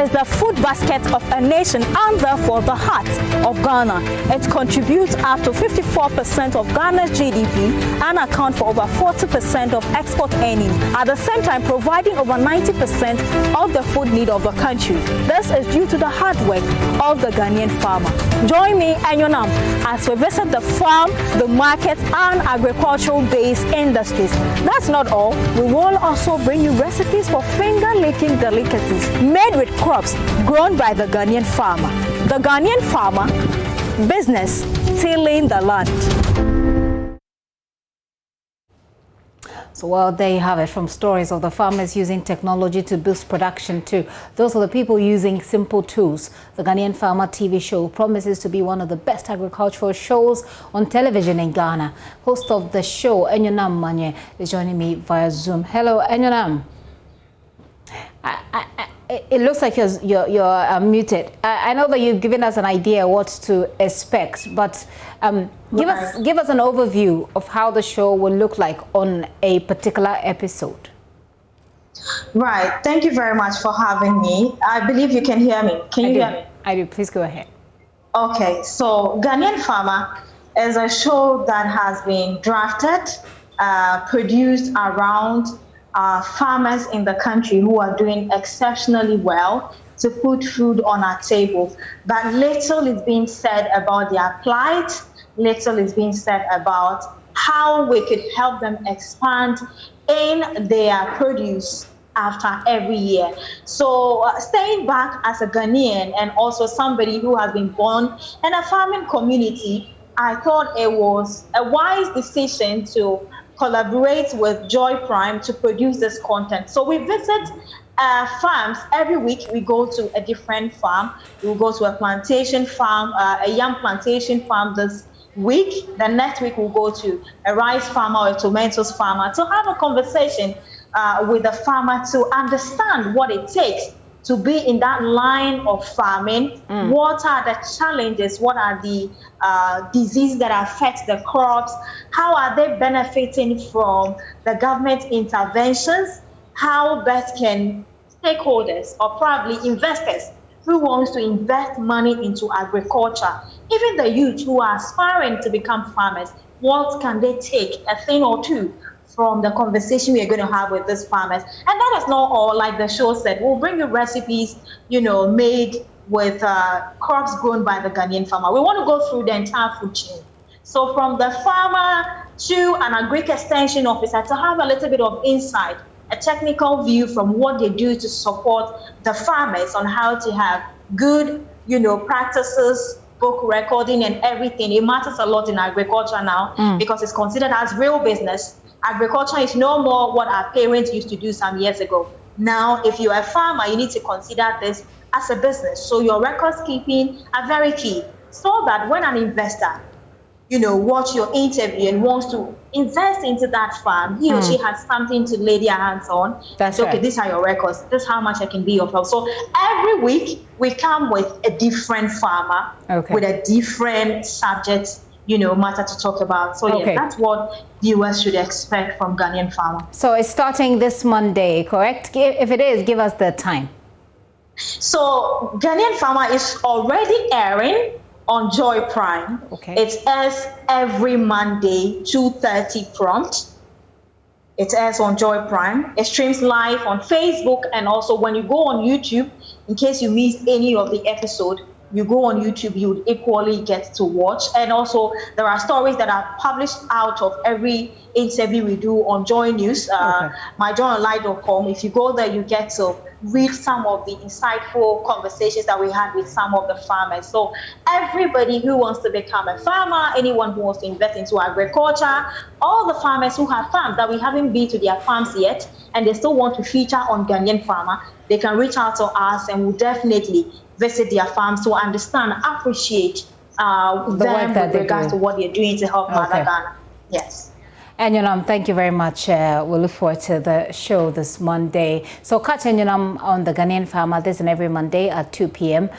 is the food basket of a nation and therefore the heart of Ghana. It contributes up to 54% of Ghana's GDP and accounts for over 40% of export earnings, at the same time providing over 90% of the food need of the country. This is due to the hard work of the Ghanaian farmer. Join me and Yonam as we visit the farm, the market and agricultural-based industries. That's not all. We will also bring you recipes for finger-licking delicacies made with crops grown by the Ghanaian farmer. The Ghanaian farmer, business tilling the land. So, well, there you have it, from stories of the farmers using technology to boost production to those are the people using simple tools. The Ghanaian Farmer TV show promises to be one of the best agricultural shows on television in Ghana. Host of the show, Enyonam Manye, is joining me via Zoom. Hello, Enyonam. It looks like you're muted. I know that you've given us an idea what to expect, but give us an overview of how the show will look like on a particular episode. Right. Thank you very much for having me. I believe you can hear me. Can you hear me? I do. Please go ahead. Okay. So Ghanaian Farmer is a show that has been drafted, produced around farmers in the country who are doing exceptionally well to put food on our tables. But little is being said about their plight, little is being said about how we could help them expand in their produce after every year. So staying back as a Ghanaian and also somebody who has been born in a farming community, I thought it was a wise decision to collaborate with Joy Prime to produce this content. So we visit farms every week. We go to a different farm. We'll go to a plantation farm, a yam plantation farm this week. The next week we'll go to a rice farmer or a tomatoes farmer to have a conversation with the farmer to understand what it takes to be in that line of farming. What are the challenges? What are the diseases that affect the crops? How are they benefiting from the government interventions? How best can stakeholders or probably investors who wants to invest money into agriculture, even the youth who are aspiring to become farmers, what can they take, a thing or two, from the conversation we are going to have with these farmers? And that is not all. Like the show said, we'll bring you recipes, made with crops grown by the Ghanaian farmer. We want to go through the entire food chain. So from the farmer to an agric extension officer to have a little bit of insight, a technical view from what they do to support the farmers on how to have good, practices, book recording and everything. It matters a lot in agriculture now because it's considered as real business. Agriculture is no more what our parents used to do some years ago. Now, if you're a farmer, you need to consider this as a business. So your records keeping are very key, so that when an investor, watch your interview and wants to invest into that farm, he or she has something to lay their hands on. That's okay, right. These are your records. This is how much I can be of help. So every week we come with a different farmer with a different subject, matter to talk about. So yes, that's what viewers should expect from Ghanaian Farmer. So it's starting this Monday, correct? If it is, give us the time. So Ghanaian Farmer is already airing on Joy Prime. It airs every Monday, 2:30 prompt. It airs on Joy Prime. It streams live on Facebook, and also when you go on YouTube, in case you miss any of the episode, you go on YouTube, you would equally get to watch. And also there are stories that are published out of every interview we do on Joy News, myjoyonline.com. If you go there, you get to read some of the insightful conversations that we had with some of the farmers. So everybody who wants to become a farmer, anyone who wants to invest into agriculture, all the farmers who have farms that we haven't been to their farms yet, and they still want to feature on Ghanaian Farmer, they can reach out to us and we'll definitely visit their farms to understand, appreciate them with regards to what they're doing to help Mother Ghana. Yes. Enyonam, thank you very much. We'll look forward to the show this Monday. So catch Enyonam on the Ghanaian Farmer this and every Monday at 2 p.m.